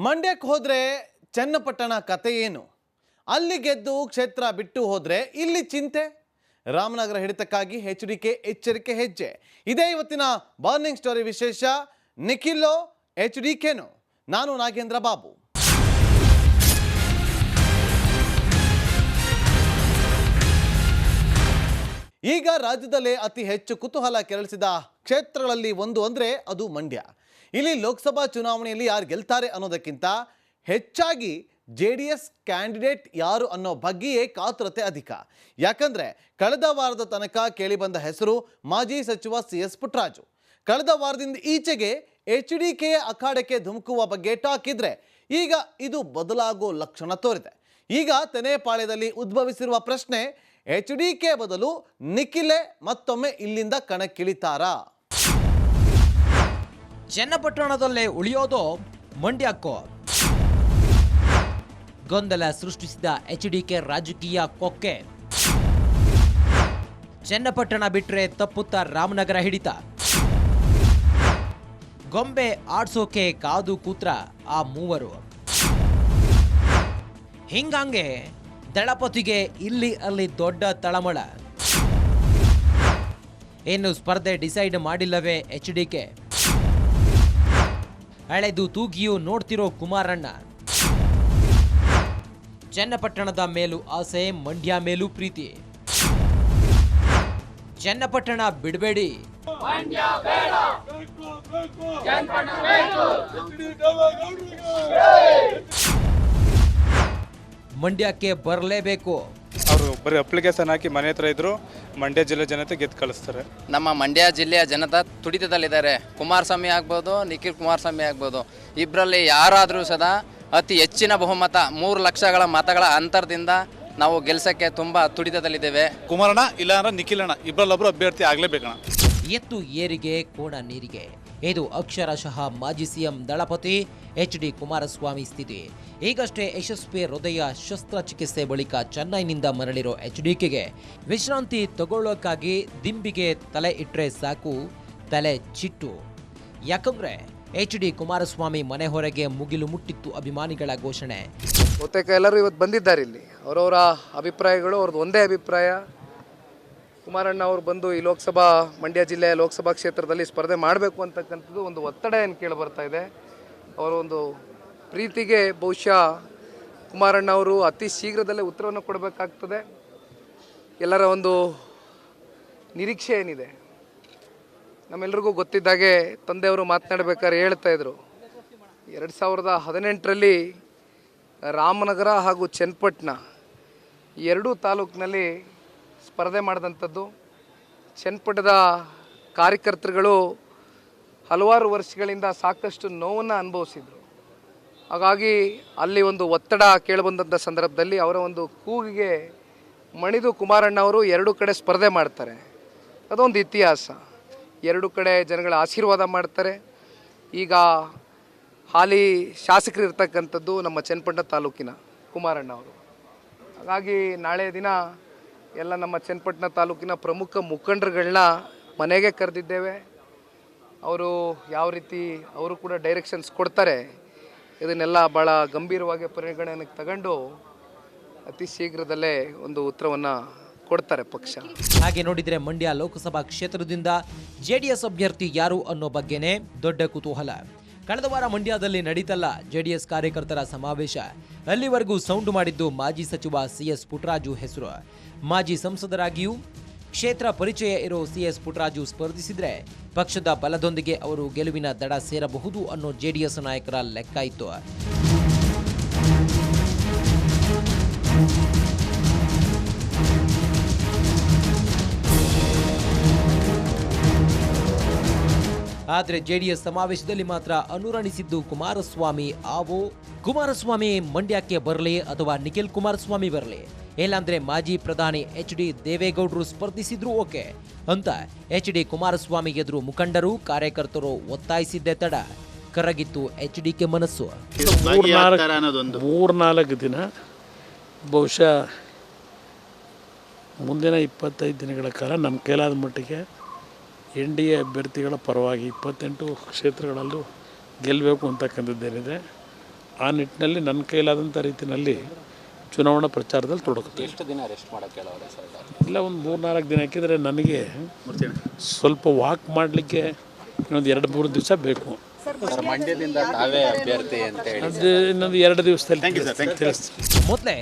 ಮಂಡ್ಯಕ್ಕೆ ಹೋದರೆ ಚನ್ನಪಟ್ಟಣ ಕತೆ ಏನು? ಅಲ್ಲಿ ಗೆದ್ದು ಕ್ಷೇತ್ರ ಬಿಟ್ಟು ಹೋದರೆ ಇಲ್ಲಿ ಚಿಂತೆ. ರಾಮನಗರ ಹಿಡಿತಕ್ಕಾಗಿ HDK ಎಚ್ಚರಿಕೆ ಹೆಜ್ಜೆ. ಇದೇ ಇವತ್ತಿನ ಮಾರ್ನಿಂಗ್ ಸ್ಟೋರಿ ವಿಶೇಷ. ನಿಖಿಲೋ HDKನೋ? ನಾನು ನಾಗೇಂದ್ರ ಬಾಬು. ಈಗ ರಾಜ್ಯದಲ್ಲೇ ಅತಿ ಹೆಚ್ಚು ಕುತೂಹಲ ಕೆರಳಿಸಿದ ಕ್ಷೇತ್ರಗಳಲ್ಲಿ ಒಂದು ಅಂದರೆ ಅದು ಮಂಡ್ಯ. ಇಲ್ಲಿ ಲೋಕಸಭಾ ಚುನಾವಣೆಯಲ್ಲಿ ಯಾರು ಗೆಲ್ತಾರೆ ಅನ್ನೋದಕ್ಕಿಂತ ಹೆಚ್ಚಾಗಿ JDS ಕ್ಯಾಂಡಿಡೇಟ್ ಯಾರು ಅನ್ನೋ ಬಗ್ಗೆಯೇ ಕಾತುರತೆ ಅಧಿಕ. ಯಾಕಂದರೆ ಕಳೆದ ವಾರದ ತನಕ ಕೇಳಿಬಂದ ಹೆಸರು ಮಾಜಿ ಸಚಿವ CS ಪುಟ್ಟರಾಜು. ಕಳೆದ ವಾರದಿಂದ ಈಚೆಗೆ HDKಯ ಅಖಾಡಕ್ಕೆ ಧುಮುಕುವ ಬಗ್ಗೆ ಟಾಕ್ ಇದ್ರೆ ಈಗ ಇದು ಬದಲಾಗೋ ಲಕ್ಷಣ ತೋರಿದೆ. ಈಗ ತೆನೆಪಾಳ್ಯದಲ್ಲಿ ಉದ್ಭವಿಸಿರುವ ಪ್ರಶ್ನೆ, HDK ಬದಲು ನಿಖಿಲೆ ಮತ್ತೊಮ್ಮೆ ಇಲ್ಲಿಂದ ಕಣಕ್ಕಿಳಿತಾರಾ? ಚನ್ನಪಟ್ಟಣದಲ್ಲೇ ಉಳಿಯೋದು ಮಂಡ್ಯಕ್ಕೋ? ಗೊಂದಲ ಸೃಷ್ಟಿಸಿದ HDK ರಾಜಕೀಯ ಕೊಕ್ಕೆ. ಚನ್ನಪಟ್ಟಣ ಬಿಟ್ರೆ ತಪ್ಪುತ್ತಾ ರಾಮನಗರ ಹಿಡಿತ. ಗೊಂಬೆ ಆಡ್ಸೋಕೆ ಕಾದು ಕೂತ್ರ ಆ ಮೂವರು. ಹಿಂಗಂಗೆ ದಳಪತಿಗೆ ಇಲ್ಲಿ ಅಲ್ಲಿ ದೊಡ್ಡ ತಳಮಳ. ಇನ್ನು ಸ್ಪರ್ಧೆ ಡಿಸೈಡ್ ಮಾಡಿಲ್ಲವೇ HDK? ಹಳೆದು ತೂಗಿಯೂ ನೋಡ್ತಿರೋ ಕುಮಾರಣ್ಣ. ಚನ್ನಪಟ್ಟಣದ ಮೇಲೂ ಆಸೆ, ಮಂಡ್ಯ ಮೇಲೂ ಪ್ರೀತಿ. ಚನ್ನಪಟ್ಟಣ ಬಿಡಬೇಡಿ, ಮಂಡ್ಯಕ್ಕೆ ಬರಲೇಬೇಕು. ಅವರು ಬರೀ ಅಪ್ಲಿಕೇಶನ್ ಹಾಕಿ ಮನೆ ಹತ್ರ ಇದ್ರು ಮಂಡ್ಯ ಜಿಲ್ಲೆ ಜನತೆ ಗೆದ್ದು ಕಳಿಸ್ತಾರೆ. ನಮ್ಮ ಮಂಡ್ಯ ಜಿಲ್ಲೆಯ ಜನತಾ ತುಡಿತದಲ್ಲಿದ್ದಾರೆ. ಕುಮಾರಸ್ವಾಮಿ ಆಗ್ಬೋದು, ನಿಖಿಲ್ ಕುಮಾರಸ್ವಾಮಿ ಆಗ್ಬೋದು, ಇಬ್ಬರಲ್ಲಿ ಯಾರಾದರೂ ಸದಾ ಅತಿ ಹೆಚ್ಚಿನ ಬಹುಮತ 3 ಲಕ್ಷಗಳ ಮತಗಳ ಅಂತರದಿಂದ ನಾವು ಗೆಲ್ಸಕ್ಕೆ ತುಂಬ ತುಡಿತದಲ್ಲಿದ್ದೇವೆ. ಕುಮಾರಣ್ಣ ಇಲ್ಲ ಅಂದ್ರೆ ನಿಖಿಲಣ್ಣ, ಇಬ್ಬರಲ್ಲೊಬ್ರು ಅಭ್ಯರ್ಥಿ ಆಗಲೇಬೇಕಣ್ಣ. ಎತ್ತು ಏರಿಗೆ ಕೋಣ ನೀರಿಗೆ. ಇದು ಅಕ್ಷರಶಃ ಮಾಜಿ CM ದಳಪತಿ HD ಕುಮಾರಸ್ವಾಮಿ ಸ್ಥಿತಿ. ಈಗಷ್ಟೇ ಯಶಸ್ವಿ ಹೃದಯ ಶಸ್ತ್ರಚಿಕಿತ್ಸೆ ಬಳಿಕ ಚೆನ್ನೈನಿಂದ ಮರಳಿರೋ HDKಗೆ ವಿಶ್ರಾಂತಿ ತಗೊಳ್ಳೋಕ್ಕಾಗಿ ದಿಂಬಿಗೆ ತಲೆ ಇಟ್ಟರೆ ಸಾಕು, ತಲೆ ಚಿಟ್ಟು. ಯಾಕಂದ್ರೆ HD ಕುಮಾರಸ್ವಾಮಿ ಮನೆ ಹೊರಗೆ ಮುಗಿಲು ಮುಟ್ಟಿತ್ತು ಅಭಿಮಾನಿಗಳ ಘೋಷಣೆ. ಬಹುತೇಕ ಎಲ್ಲರೂ ಇವತ್ತು ಬಂದಿದ್ದಾರೆ. ಇಲ್ಲಿ ಅವರವರ ಅಭಿಪ್ರಾಯಗಳು, ಅವ್ರದ್ದು ಒಂದೇ ಅಭಿಪ್ರಾಯ. ಕುಮಾರಣ್ಣ ಅವರು ಬಂದು ಈ ಮಂಡ್ಯ ಜಿಲ್ಲೆಯ ಲೋಕಸಭಾ ಕ್ಷೇತ್ರದಲ್ಲಿ ಸ್ಪರ್ಧೆ ಮಾಡಬೇಕು ಅಂತಕ್ಕಂಥದ್ದು ಒಂದು ಒತ್ತಡ ಏನು ಕೇಳಿ ಬರ್ತಾ ಇದೆ. ಅವರ ಒಂದು ಪ್ರೀತಿಗೆ ಬಹುಶಃ ಕುಮಾರಣ್ಣ ಅವರು ಅತಿ ಶೀಘ್ರದಲ್ಲೇ ಉತ್ತರವನ್ನು ಕೊಡಬೇಕಾಗ್ತದೆ. ಎಲ್ಲರ ಒಂದು ನಿರೀಕ್ಷೆ ಏನಿದೆ, ನಮ್ಮೆಲ್ಲರಿಗೂ ಗೊತ್ತಿದ್ದಾಗೆ ತಂದೆಯವರು ಮಾತನಾಡಬೇಕಾದ್ರೆ ಹೇಳ್ತಾ ಇದ್ರು, 2018ರಲ್ಲಿ ರಾಮನಗರ ಹಾಗೂ ಚನ್ನಪಟ್ಟಣ ಈ ಎರಡೂ ತಾಲೂಕಿನಲ್ಲಿ ಸ್ಪರ್ಧೆ ಮಾಡಿದಂಥದ್ದು. ಚನ್ನಪಟ್ಟಣದ ಕಾರ್ಯಕರ್ತರುಗಳು ಹಲವಾರು ವರ್ಷಗಳಿಂದ ಸಾಕಷ್ಟು ನೋವನ್ನು ಅನುಭವಿಸಿದರು. ಹಾಗಾಗಿ ಅಲ್ಲಿ ಒಂದು ಒತ್ತಡ ಕೇಳಿಬಂದಂಥ ಸಂದರ್ಭದಲ್ಲಿ ಅವರ ಒಂದು ಕೂಗಿಗೆ ಮಣಿದು ಕುಮಾರಣ್ಣ ಅವರು 2 ಕಡೆ ಸ್ಪರ್ಧೆ ಮಾಡ್ತಾರೆ. ಅದೊಂದು ಇತಿಹಾಸ. 2 ಕಡೆ ಜನಗಳ ಆಶೀರ್ವಾದ ಮಾಡ್ತಾರೆ. ಈಗ ಹಾಲಿ ಶಾಸಕರು ಇರ್ತಕ್ಕಂಥದ್ದು ನಮ್ಮ ಚನ್ನಪಟ್ಟಣ ತಾಲೂಕಿನ ಕುಮಾರಣ್ಣ ಅವರು. ಹಾಗಾಗಿ ನಾಳೆ ದಿನ ಎಲ್ಲ ನಮ್ಮ ಚನ್ನಪಟ್ಟಣ ತಾಲೂಕಿನ ಪ್ರಮುಖ ಮುಖಂಡರುಗಳನ್ನ ಮನೆಗೆ ಕರೆದಿದ್ದೇವೆ. ಅವರು ಯಾವ ರೀತಿ ಅವರು ಕೂಡ ಡೈರೆಕ್ಷನ್ಸ್ ಕೊಡ್ತಾರೆ, ಇದನ್ನೆಲ್ಲ ಭಾಳ ಗಂಭೀರವಾಗಿ ಪರಿಗಣನೆಗೆ ತಗೊಂಡು ಅತಿ ಶೀಘ್ರದಲ್ಲೇ ಒಂದು ಉತ್ತರವನ್ನು ಕೊಡ್ತಾರೆ ಪಕ್ಷ. ಹಾಗೆ ನೋಡಿದರೆ ಮಂಡ್ಯ ಲೋಕಸಭಾ ಕ್ಷೇತ್ರದಿಂದ JDS ಅಭ್ಯರ್ಥಿ ಯಾರು ಅನ್ನೋ ಬಗ್ಗೆನೇ ದೊಡ್ಡ ಕುತೂಹಲ. ಕಳೆದ ವಾರ ಮಂಡ್ಯದಲ್ಲಿ ನಡೀತಲ್ಲ JDS ಕಾರ್ಯಕರ್ತರ ಸಮಾವೇಶ. ಅಲ್ಲಿವರೆಗೂ ಸೌಂಡು ಮಾಡಿದ್ದು ಮಾಜಿ ಸಚಿವ CS ಪುಟ್ಟರಾಜು ಹೆಸರು. ಮಾಜಿ ಸಂಸದರಾಗಿಯೂ ಕ್ಷೇತ್ರ ಪರಿಚಯ ಇರೋ CS ಪುಟ್ಟರಾಜು ಸ್ಪರ್ಧಿಸಿದ್ರೆ ಪಕ್ಷದ ಬಲದೊಂದಿಗೆ ಅವರು ಗೆಲುವಿನ ದಡ ಸೇರಬಹುದು ಅನ್ನೋ JDS ನಾಯಕರ ಲೆಕ್ಕ ಇತ್ತು. ಆದರೆ JDS ಸಮಾವೇಶದಲ್ಲಿ ಮಾತ್ರ ಅನುರಣಿಸಿದ್ದು ಕುಮಾರಸ್ವಾಮಿ ಆವೋ. ಕುಮಾರಸ್ವಾಮಿ ಮಂಡ್ಯಕ್ಕೆ ಬರಲಿ ಅಥವಾ ನಿಖಿಲ್ ಕುಮಾರಸ್ವಾಮಿ ಬರಲಿ, ಇಲ್ಲಾಂದ್ರೆ ಮಾಜಿ ಪ್ರಧಾನಿ HD ದೇವೇಗೌಡರು ಸ್ಪರ್ಧಿಸಿದ್ರು ಓಕೆ ಅಂತ HD ಕುಮಾರಸ್ವಾಮಿ ಎದುರು ಮುಖಂಡರು ಕಾರ್ಯಕರ್ತರು ಒತ್ತಾಯಿಸಿದ್ದೇ ತಡ ಕರಗಿತ್ತು HDK ಮನಸ್ಸು. 3-4 ದಿನ ಬಹುಶಃ ಮುಂದಿನ 25 ದಿನಗಳ ಕಾಲ ನಮ್ಮ ಕೈಲಾದ ಮಟ್ಟಿಗೆ NDA ಅಭ್ಯರ್ಥಿಗಳ ಪರವಾಗಿ 28 ಕ್ಷೇತ್ರಗಳಲ್ಲೂ ಗೆಲ್ಲಬೇಕು ಅಂತಕ್ಕಂಥದ್ದೇನಿದೆ ಆ ನಿಟ್ಟಿನಲ್ಲಿ ನನ್ನ ಕೈಲಾದಂಥ ರೀತಿಯಲ್ಲಿ ಚುನಾವಣಾ ಪ್ರಚಾರದಲ್ಲಿ ತೊಡಗುತ್ತೆ. ಎಷ್ಟು ದಿನ ರೆಸ್ಟ್ ಮಾಡೋಕ್ಕೆ ಹೇಳೋರೆ ಸರ್? ಇಲ್ಲ, ಒಂದು 3-4 ದಿನ ಹಾಕಿದರೆ ನನಗೆ ಸ್ವಲ್ಪ ವಾಕ್ ಮಾಡಲಿಕ್ಕೆ ಇನ್ನೊಂದು 2-3 ದಿವಸ ಬೇಕು. ಸರ್, ಮಂಡ್ಯದಿಂದ ತಾವೇ ಅಭ್ಯರ್ಥಿ ಅಂತ ಹೇಳಿ ಅದು ಇನ್ನೊಂದು 2 ದಿವಸದಲ್ಲಿ ತಿಳಿಸ್ತೀನಿ. ಮೊದಲೇ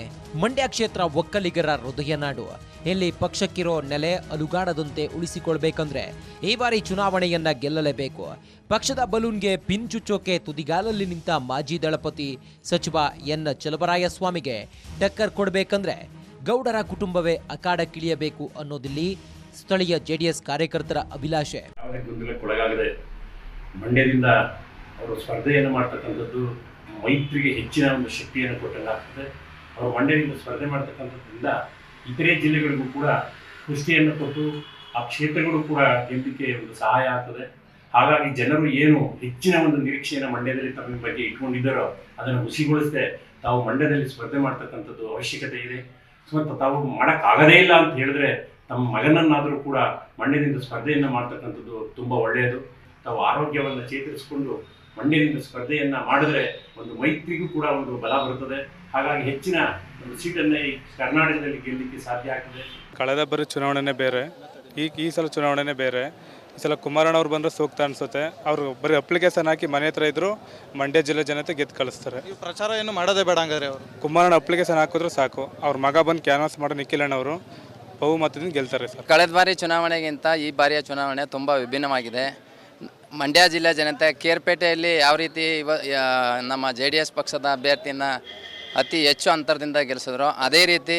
ಮಂಡ್ಯ ಕ್ಷೇತ್ರ ಒಕ್ಕಲಿಗರ ಹೃದಯನಾಡು. ಇಲ್ಲಿ ಪಕ್ಷಕ್ಕಿರೋ ನೆಲೆ ಅಲುಗಾಡದಂತೆ ಉಳಿಸಿಕೊಳ್ಬೇಕಂದ್ರೆ ಈ ಬಾರಿ ಚುನಾವಣೆಯನ್ನ ಗೆಲ್ಲಲೇಬೇಕು. ಪಕ್ಷದ ಬಲೂನ್ಗೆ ಪಿನ್ ಚುಚ್ಚೋಕೆ ತುದಿಗಾಲಲ್ಲಿ ನಿಂತ ಮಾಜಿ ದಳಪತಿ ಸಚಿವ ಎನ್ ಚಲುವರಾಯಸ್ವಾಮಿಗೆ ಟಕ್ಕರ್ ಕೊಡಬೇಕಂದ್ರೆ ಗೌಡರ ಕುಟುಂಬವೇ ಅಖಾಡಕ್ಕಿಳಿಯಬೇಕು ಅನ್ನೋದಿಲ್ಲಿ ಸ್ಥಳೀಯ ಜೆಡಿಎಸ್ ಕಾರ್ಯಕರ್ತರ ಅಭಿಲಾಷೆ. ಯಾವುದೇ ಗೊಂದಲಕ್ಕೊಳಗಾಗದೆ ಮಂಡ್ಯದಿಂದ ಅವರು ಸ್ಪರ್ಧೆಯನ್ನು ಮಾಡ್ತಕ್ಕಂಥದ್ದು ಮೈತ್ರಿಗೆ ಹೆಚ್ಚಿನ ಒಂದು ಶಕ್ತಿಯನ್ನು ಕೊಟ್ಟಂಗಾಗ್ತದೆ. ಅವರು ಮಂಡ್ಯದಿಂದ ಸ್ಪರ್ಧೆ ಮಾಡ್ತಕ್ಕಂಥದ್ರಿಂದ ಇತರೆ ಜಿಲ್ಲೆಗಳಿಗೂ ಕೂಡ ಪುಷ್ಟಿಯನ್ನು ಕೊಟ್ಟು ಆ ಕ್ಷೇತ್ರಗಳು ಕೂಡ ಗೆಲ್ಲಲಿಕ್ಕೆ ಒಂದು ಸಹಾಯ ಆಗ್ತದೆ. ಹಾಗಾಗಿ ಜನರು ಏನು ಹೆಚ್ಚಿನ ಒಂದು ನಿರೀಕ್ಷೆಯನ್ನು ಮಂಡ್ಯದಲ್ಲಿ ತಮ್ಮ ಬಗ್ಗೆ ಇಟ್ಕೊಂಡಿದ್ದಾರೋ ಅದನ್ನು ಹುಸಿಗೊಳಿಸದೆ ತಾವು ಮಂಡ್ಯದಲ್ಲಿ ಸ್ಪರ್ಧೆ ಮಾಡ್ತಕ್ಕಂಥದ್ದು ಅವಶ್ಯಕತೆ ಇದೆ. ಮತ್ತು ತಾವು ಮಾಡೋಕ್ಕಾಗದೇ ಇಲ್ಲ ಅಂತ ಹೇಳಿದ್ರೆ ತಮ್ಮ ಮಗನನ್ನಾದರೂ ಕೂಡ ಮಂಡ್ಯದಿಂದ ಸ್ಪರ್ಧೆಯನ್ನು ಮಾಡ್ತಕ್ಕಂಥದ್ದು ತುಂಬ ಒಳ್ಳೆಯದು. ತಾವು ಆರೋಗ್ಯವನ್ನು ಚೇತರಿಸಿಕೊಂಡು ಮಂಡ್ಯದಿಂದ ಸ್ಪರ್ಧೆಯನ್ನು ಮಾಡಿದ್ರೆ ಒಂದು ಮೈತ್ರಿಗೂ ಕೂಡ ಒಂದು ಬಲ ಬರುತ್ತದೆ. ಹಾಗಾಗಿ ಹೆಚ್ಚಿನ ಒಂದು ಸೀಟನ್ನು ಈ ಕರ್ನಾಟಕದಲ್ಲಿ ಗೆಲ್ಲಲಿಕ್ಕೆ ಸಾಧ್ಯ ಆಗ್ತದೆ. ಕಳೆದ ಬಾರಿ ಚುನಾವಣೆನೇ ಬೇರೆ, ಈ ಸಲ ಚುನಾವಣೆನೇ ಬೇರೆ. ಈ ಸಲ ಕುಮಾರಣ್ಣ ಅವ್ರು ಬಂದರೆ ಸೂಕ್ತ ಅನಿಸುತ್ತೆ. ಅವರು ಬರೀ ಅಪ್ಲಿಕೇಶನ್ ಹಾಕಿ ಮನೆ ಹತ್ರ ಇದ್ದರು ಮಂಡ್ಯ ಜಿಲ್ಲೆ ಜನತೆ ಗೆದ್ದು ಕಳಿಸ್ತಾರೆ. ಪ್ರಚಾರ ಏನು ಮಾಡೋದೇ ಬೇಡ ಹಂಗಾದ್ರೆ ಅವರು ಕುಮಾರಣ್ಣ ಅಪ್ಲಿಕೇಶನ್ ಹಾಕಿದ್ರು ಸಾಕು. ಅವ್ರ ಮಗ ಬಂದು ಕ್ಯಾನ್ವಾಸ್ ಮಾಡೋ ನಿಖಿಲಣ್ಣವರು ಬಹುಮತದಿಂದ ಗೆಲ್ತಾರೆ ಸರ್. ಕಳೆದ ಬಾರಿ ಚುನಾವಣೆಗಿಂತ ಈ ಬಾರಿಯ ಚುನಾವಣೆ ತುಂಬ ವಿಭಿನ್ನವಾಗಿದೆ. ಮಂಡ್ಯ ಜಿಲ್ಲೆ ಜನತೆ ಕೇರ್ಪೇಟೆಯಲ್ಲಿ ಯಾವ ರೀತಿ ನಮ್ಮ JDS ಪಕ್ಷದ ಅಭ್ಯರ್ಥಿಯನ್ನು ಅತಿ ಹೆಚ್ಚು ಅಂತರದಿಂದ ಗೆಲ್ಲಿಸಿದ್ರು, ಅದೇ ರೀತಿ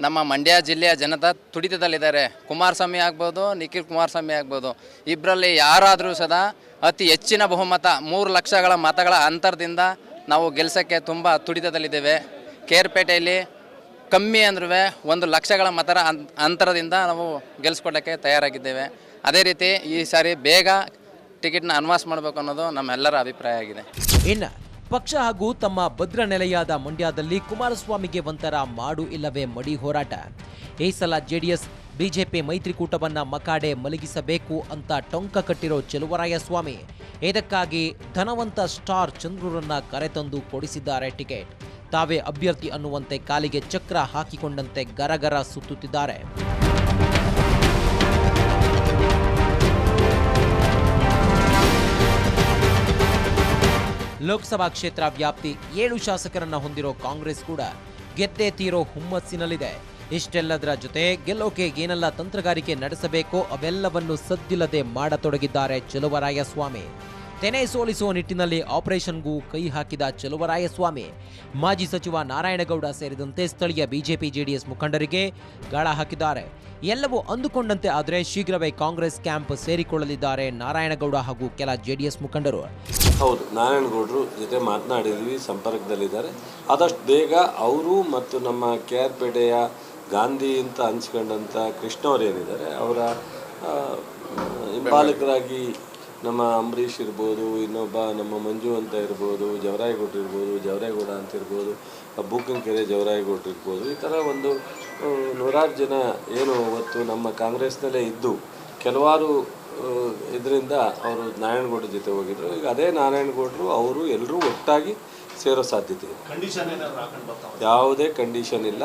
ನಮ್ಮ ಮಂಡ್ಯ ಜಿಲ್ಲೆಯ ಜನತೆ ತುಡಿತದಲ್ಲಿದ್ದಾರೆ. ಕುಮಾರಸ್ವಾಮಿ ಆಗ್ಬೋದು, ನಿಖಿಲ್ ಕುಮಾರಸ್ವಾಮಿ ಆಗ್ಬೋದು, ಇಬ್ಬರಲ್ಲಿ ಯಾರಾದರೂ ಸದಾ ಅತಿ ಹೆಚ್ಚಿನ ಬಹುಮತ 3 ಲಕ್ಷಗಳ ಮತಗಳ ಅಂತರದಿಂದ ನಾವು ಗೆಲ್ಸೋಕ್ಕೆ ತುಂಬ ತುಡಿತದಲ್ಲಿದ್ದೇವೆ. ಕೇರ್ಪೇಟೆಯಲ್ಲಿ ಕಮ್ಮಿ ಅಂದ್ರೂ 1 ಲಕ್ಷಗಳ ಮತರ ಅಂತರದಿಂದ ನಾವು ಗೆಲ್ಲಿಸ್ಕೊಡೋಕ್ಕೆ ತಯಾರಾಗಿದ್ದೇವೆ. ಅದೇ ರೀತಿ ಈ ಸಾರಿ ಬೇಗ ಟಿಕೆಟ್ನ ಅನ್ವಾಸ್ ಮಾಡಬೇಕು ಅನ್ನೋದು ನಮ್ಮೆಲ್ಲರ ಅಭಿಪ್ರಾಯ ಆಗಿದೆ. ಇನ್ನು ಪಕ್ಷ ಹಾಗೂ ತಮ್ಮ ಭದ್ರ ನೆಲೆಯಾದ ಮಂಡ್ಯದಲ್ಲಿ ಕುಮಾರಸ್ವಾಮಿಗೆ ಒಂಥರ ಮಾಡು ಇಲ್ಲವೇ ಮಡಿ ಹೋರಾಟ. ಈ ಸಲ ಜೆಡಿಎಸ್ ಬಿಜೆಪಿ ಮೈತ್ರಿಕೂಟವನ್ನ ಮಕಾಡೆ ಮಲಗಿಸಬೇಕು ಅಂತ ಟೊಂಕ ಕಟ್ಟಿರೋ ಚಲುವರಾಯಸ್ವಾಮಿ ಇದಕ್ಕಾಗಿ ಧನವಂತ ಸ್ಟಾರ್ ಚಂದ್ರರನ್ನ ಕರೆತಂದು ಕೊಡಿಸಿದ್ದಾರೆ ಟಿಕೆಟ್. ತಾವೇ ಅಭ್ಯರ್ಥಿ ಅನ್ನುವಂತೆ ಕಾಲಿಗೆ ಚಕ್ರ ಹಾಕಿಕೊಂಡಂತೆ ಗರಗರ ಸುತ್ತುತ್ತಿದ್ದಾರೆ. ಲೋಕಸಭಾ ಕ್ಷೇತ್ರ ವ್ಯಾಪ್ತಿ 7 ಶಾಸಕರನ್ನ ಹೊಂದಿರೋ ಕಾಂಗ್ರೆಸ್ ಕೂಡ ಗೆದ್ದೇ ತೀರೋ ಹುಮ್ಮಸ್ಸಿನಲ್ಲಿದೆ. ಇಷ್ಟೆಲ್ಲದರ ಜೊತೆ ಗೆಲ್ಲೋಕೆ ಏನೆಲ್ಲ ತಂತ್ರಗಾರಿಕೆ ನಡೆಸಬೇಕೋ ಅವೆಲ್ಲವನ್ನು ಸದ್ದಿಲ್ಲದೆ ಮಾಡತೊಡಗಿದ್ದಾರೆ ಚಲುವರಾಯಸ್ವಾಮಿ. ತೆನೆ ಸೋಲಿಸುವ ನಿಟ್ಟಿನಲ್ಲಿ ಆಪರೇಷನ್ಗೂ ಕೈ ಹಾಕಿದ ಚಲುವರಾಯಸ್ವಾಮಿ ಮಾಜಿ ಸಚಿವ ನಾರಾಯಣಗೌಡ ಸೇರಿದಂತೆ ಸ್ಥಳೀಯ ಬಿಜೆಪಿ ಜೆಡಿಎಸ್ ಮುಖಂಡರಿಗೆ ಗಾಳ ಹಾಕಿದ್ದಾರೆ. ಎಲ್ಲವೂ ಅಂದುಕೊಂಡಂತೆ ಆದರೆ ಶೀಘ್ರವೇ ಕಾಂಗ್ರೆಸ್ ಕ್ಯಾಂಪ್ ಸೇರಿಕೊಳ್ಳಲಿದ್ದಾರೆ ನಾರಾಯಣಗೌಡ ಹಾಗೂ ಕೆಲ ಜೆಡಿಎಸ್ ಮುಖಂಡರು. ಹೌದು, ನಾರಾಯಣಗೌಡರು ಜೊತೆ ಮಾತನಾಡಿದ್ವಿ, ಸಂಪರ್ಕದಲ್ಲಿದ್ದಾರೆ. ಆದಷ್ಟು ಬೇಗ ಅವರು ಮತ್ತು ನಮ್ಮ KR-ಪೇಟೆಯ ಗಾಂಧಿ ಅಂತ ಅನ್ಸ್ಕೊಂಡಂಥ ಕೃಷ್ಣ ಅವರು ಏನಿದ್ದಾರೆ ಅವರ ಹಿಂಬಾಲಕರಾಗಿ ನಮ್ಮ ಅಂಬರೀಷ್ ಇರ್ಬೋದು, ಇನ್ನೊಬ್ಬ ನಮ್ಮ ಮಂಜು ಅಂತ ಇರ್ಬೋದು, ಜವರಾಯಗೌಡರು ಇರ್ಬೋದು, ಜವರಾಯಗೌಡ ಅಂತ ಇರ್ಬೋದು, ಬೂಕಂಕೆರೆ ಜವರಾಯಗೌಡರು ಇರ್ಬೋದು, ಈ ಥರ ಒಂದು 100 ಜನ ಏನು ಅವತ್ತು ನಮ್ಮ ಕಾಂಗ್ರೆಸ್ನಲ್ಲೇ ಇದ್ದು ಕೆಲವಾರು ಇದರಿಂದ ಅವರು ನಾರಾಯಣಗೌಡರ ಜೊತೆ ಹೋಗಿದ್ರು. ಈಗ ಅದೇ ನಾರಾಯಣಗೌಡರು ಅವರು ಎಲ್ಲರೂ ಒಟ್ಟಾಗಿ ಸೇರೋ ಸಾಧ್ಯತೆ ಇದೆ. ಯಾವುದೇ ಕಂಡೀಷನ್ ಇಲ್ಲ.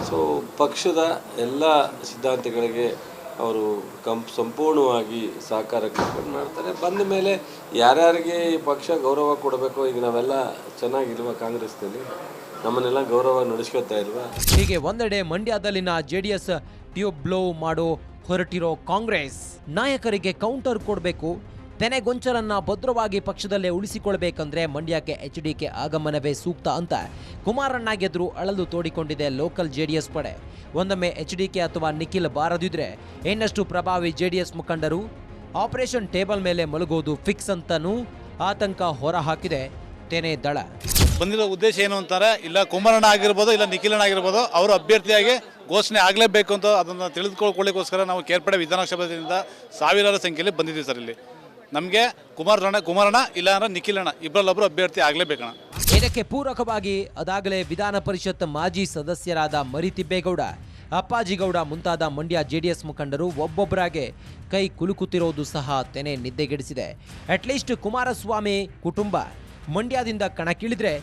ಸೊ ಪಕ್ಷದ ಎಲ್ಲ ಸಿದ್ಧಾಂತಗಳಿಗೆ ಅವರು ಸಂಪೂರ್ಣವಾಗಿ ಸಹಕಾರ ಕರ್ಕೊಂಡು ಮಾಡ್ತಾರೆ. ಬಂದ ಮೇಲೆ ಯಾರ್ಯಾರಿಗೆ ಈ ಪಕ್ಷ ಗೌರವ ಕೊಡಬೇಕು, ಈಗ ನಾವೆಲ್ಲ ಚೆನ್ನಾಗಿಲ್ವ ಕಾಂಗ್ರೆಸ್ನಲ್ಲಿ, ನಮ್ಮನ್ನೆಲ್ಲ ಗೌರವ ನಡೆಸ್ಕೊತಾ ಇಲ್ವಾ? ಹೀಗೆ ಒಂದೆಡೆ ಮಂಡ್ಯದಲ್ಲಿನ ಜೆಡಿಎಸ್ ಟ್ಯೂಬ್ ಬ್ಲೋ ಮಾಡೋ ಹೊರಟಿರೋ ಕಾಂಗ್ರೆಸ್ ನಾಯಕರಿಗೆ ಕೌಂಟರ್ ಕೊಡಬೇಕು. ತೆನೆಗೊಂಚಲನ್ನ ಭದ್ರವಾಗಿ ಪಕ್ಷದಲ್ಲೇ ಉಳಿಸಿಕೊಳ್ಬೇಕಂದ್ರೆ ಮಂಡ್ಯಕ್ಕೆ HDK ಆಗಮನವೇ ಸೂಕ್ತ ಅಂತ ಕುಮಾರಣ್ಣ ಗೆದ್ರು ಅಳಲು ತೋಡಿಕೊಂಡಿದೆ ಲೋಕಲ್ ಜೆಡಿಎಸ್ ಪಡೆ. ಒಂದೊಮ್ಮೆ HDK ಅಥವಾ ನಿಖಿಲ್ ಬಾರದಿದ್ರೆ ಇನ್ನಷ್ಟು ಪ್ರಭಾವಿ ಜೆಡಿಎಸ್ ಮುಖಂಡರು ಆಪರೇಷನ್ ಟೇಬಲ್ ಮೇಲೆ ಮಲಗೋದು ಫಿಕ್ಸ್ ಅಂತನೂ ಆತಂಕ ಹೊರಹಾಕಿದೆ ತೆನೆ ದಳ. ಬಂದಿರೋ ಉದ್ದೇಶ ಏನು ಅಂತಾರೆ, ಇಲ್ಲ ಕುಮಾರಣ್ಣ ಆಗಿರ್ಬೋದು, ಇಲ್ಲ ನಿಖಿಲಣ್ಣ ಆಗಿರ್ಬೋದು, ಅವರು ಅಭ್ಯರ್ಥಿಯಾಗಿ ಘೋಷಣೆ ಆಗಲೇಬೇಕು ಅಂತ ಅದನ್ನು ತಿಳಿದುಕೊಳ್ಳಿಕ್ಕೋಸ್ಕರ ನಾವು ಕೇರ್ಪಡೆ ವಿಧಾನಸಭೆಯಿಂದ ಸಾವಿರಾರು ಸಂಖ್ಯೆಯಲ್ಲಿ ಬಂದಿದ್ದೀವಿ ಸರ್. ಇಲ್ಲಿ ನಮಗೆ ಕುಮಾರಣ್ಣ ಇಲ್ಲ ಅಂದ್ರೆ ನಿಖಿಲಣ್ಣ ಇಬ್ಬರಲ್ಲೊಬ್ಬರು ಅಭ್ಯರ್ಥಿ ಆಗಲೇಬೇಕಣ್ಣ. ಇದಕ್ಕೆ ಪೂರಕವಾಗಿ ಅದಾಗಲೇ ವಿಧಾನ ಪರಿಷತ್ ಮಾಜಿ ಸದಸ್ಯರಾದ ಮರಿತಿಬ್ಬೇಗೌಡ, ಅಪ್ಪಾಜಿಗೌಡ ಮುಂತಾದ ಮಂಡ್ಯ ಜೆಡಿಎಸ್ ಮುಖಂಡರು ಒಬ್ಬೊಬ್ಬರಾಗೆ ಕೈ ಕುಲುಕುತ್ತಿರೋದು ಸಹ ತೆನೆ ನಿದ್ದೆಗೆಡಿಸಿದೆ. ಅಟ್ಲೀಸ್ಟ್ ಕುಮಾರಸ್ವಾಮಿ ಕುಟುಂಬ ಮಂಡ್ಯದಿಂದ ಕಣಕ್ಕಿಳಿದ್ರೆ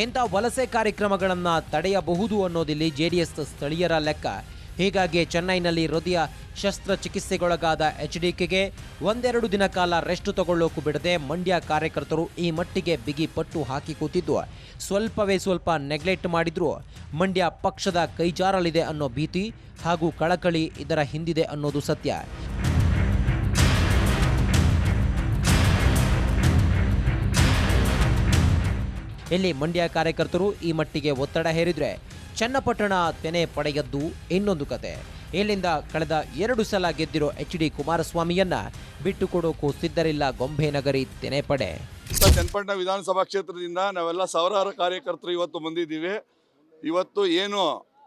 ಇಂಥ ವಲಸೆ ಕಾರ್ಯಕ್ರಮಗಳನ್ನು ತಡೆಯಬಹುದು ಅನ್ನೋದಿಲ್ಲಿ ಜೆಡಿಎಸ್ ಸ್ಥಳೀಯರ ಲೆಕ್ಕ. ಹೀಗಾಗಿ ಚೆನ್ನೈನಲ್ಲಿ ಹೃದಯ ಶಸ್ತ್ರಚಿಕಿತ್ಸೆಗೊಳಗಾದ ಎಚ್ಡಿಕೆಗೆ ಒಂದೆರಡು ದಿನ ಕಾಲ ರೆಸ್ಟ್ ತಗೊಳ್ಳೋಕು ಬಿಡದೆ ಮಂಡ್ಯ ಕಾರ್ಯಕರ್ತರು ಈ ಮಟ್ಟಿಗೆ ಬಿಗಿ ಪಟ್ಟು ಹಾಕಿ ಕೂತಿದ್ದು ಸ್ವಲ್ಪವೇ ಸ್ವಲ್ಪ ನೆಗ್ಲೆಕ್ಟ್ ಮಾಡಿದ್ರು ಮಂಡ್ಯ ಪಕ್ಷದ ಕೈಜಾರಲಿದೆ ಅನ್ನೋ ಭೀತಿ ಹಾಗೂ ಕಳಕಳಿ ಇದರ ಹಿಂದಿದೆ ಅನ್ನೋದು ಸತ್ಯ. ಇಲ್ಲಿ ಮಂಡ್ಯ ಕಾರ್ಯಕರ್ತರು ಈ ಮಟ್ಟಿಗೆ ಒತ್ತಡ ಹೇರಿದ್ರೆ ಚನ್ನಪಟ್ಟಣ ತೆನೆ ಪಡೆಯದ್ದು ಇನ್ನೊಂದು ಕತೆ. ಇಲ್ಲಿಂದ ಕಳೆದ 2 ಸಲ ಗೆದ್ದಿರೋ HD ಕುಮಾರಸ್ವಾಮಿಯನ್ನ ಬಿಟ್ಟುಕೊಡೋಕು ಸಿದ್ಧರಿಲ್ಲ ಗೊಂಬೆನಗರಿ ತೆನೆ ಪಡೆ. ಚನ್ನಪಟ್ಟಣ ವಿಧಾನಸಭಾ ಕ್ಷೇತ್ರದಿಂದ ನಾವೆಲ್ಲ ಸಾವಿರಾರು ಕಾರ್ಯಕರ್ತರು ಇವತ್ತು ಬಂದಿದ್ದೀವಿ. ಇವತ್ತು ಏನು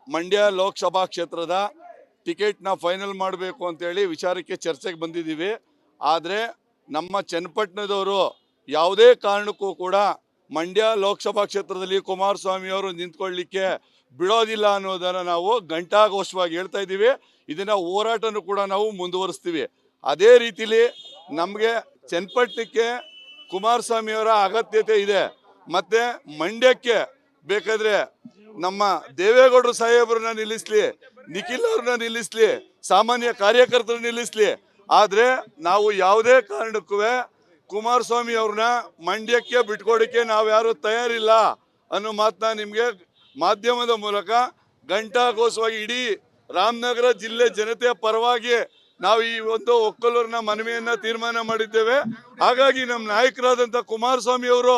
ಮಂಡ್ಯ ಲೋಕಸಭಾ ಕ್ಷೇತ್ರದ ಟಿಕೆಟ್ನ ಫೈನಲ್ ಮಾಡಬೇಕು ಅಂತೇಳಿ ವಿಚಾರಕ್ಕೆ ಚರ್ಚೆಗೆ ಬಂದಿದ್ದೀವಿ. ಆದರೆ ನಮ್ಮ ಚನ್ನಪಟ್ಟಣದವರು ಯಾವುದೇ ಕಾರಣಕ್ಕೂ ಕೂಡ ಮಂಡ್ಯ ಲೋಕಸಭಾ ಕ್ಷೇತ್ರದಲ್ಲಿ ಕುಮಾರಸ್ವಾಮಿ ಅವರು ನಿಂತ್ಕೊಳ್ಳಿಕ್ಕೆ ಬಿಡೋದಿಲ್ಲ ಅನ್ನೋದನ್ನು ನಾವು ಘಂಟಾಘೋಷವಾಗಿ ಹೇಳ್ತಾ ಇದ್ದೀವಿ. ಇದನ್ನ ಹೋರಾಟನೂ ಕೂಡ ನಾವು ಮುಂದುವರಿಸ್ತೀವಿ. ಅದೇ ರೀತಿಲಿ ನಮಗೆ ಚನ್ನಪಟ್ಟಣಕ್ಕೆ ಕುಮಾರಸ್ವಾಮಿ ಅವರ ಅಗತ್ಯತೆ ಇದೆ. ಮತ್ತೆ ಮಂಡ್ಯಕ್ಕೆ ಬೇಕಾದ್ರೆ ನಮ್ಮ ದೇವೇಗೌಡರು ಸಾಹೇಬ್ರನ್ನ ನಿಲ್ಲಿಸ್ಲಿ, ನಿಖಿಲ್ ಅವ್ರನ್ನ ನಿಲ್ಲಿಸ್ಲಿ, ಸಾಮಾನ್ಯ ಕಾರ್ಯಕರ್ತರು ನಿಲ್ಲಿಸ್ಲಿ. ಆದರೆ ನಾವು ಯಾವುದೇ ಕಾರಣಕ್ಕೂ ಕುಮಾರಸ್ವಾಮಿ ಅವ್ರನ್ನ ಮಂಡ್ಯಕ್ಕೆ ಬಿಟ್ಕೊಡಕ್ಕೆ ನಾವ್ಯಾರು ತಯಾರಿಲ್ಲ ಅನ್ನೋ ಮಾತನ್ನ ನಿಮಗೆ ಮಾಧ್ಯಮದ ಮೂಲಕ ಘಂಟಾಘೋಷವಾಗಿ ಇಡೀ ರಾಮನಗರ ಜಿಲ್ಲೆ ಜನತೆಯ ಪರವಾಗಿ ನಾವು ಈ ಒಂದು ಒಕ್ಕಲೂರಿನ ಮನವಿಯನ್ನ ತೀರ್ಮಾನ ಮಾಡಿದ್ದೇವೆ. ಹಾಗಾಗಿ ನಮ್ಮ ನಾಯಕರಾದಂಥ ಕುಮಾರಸ್ವಾಮಿ ಅವರು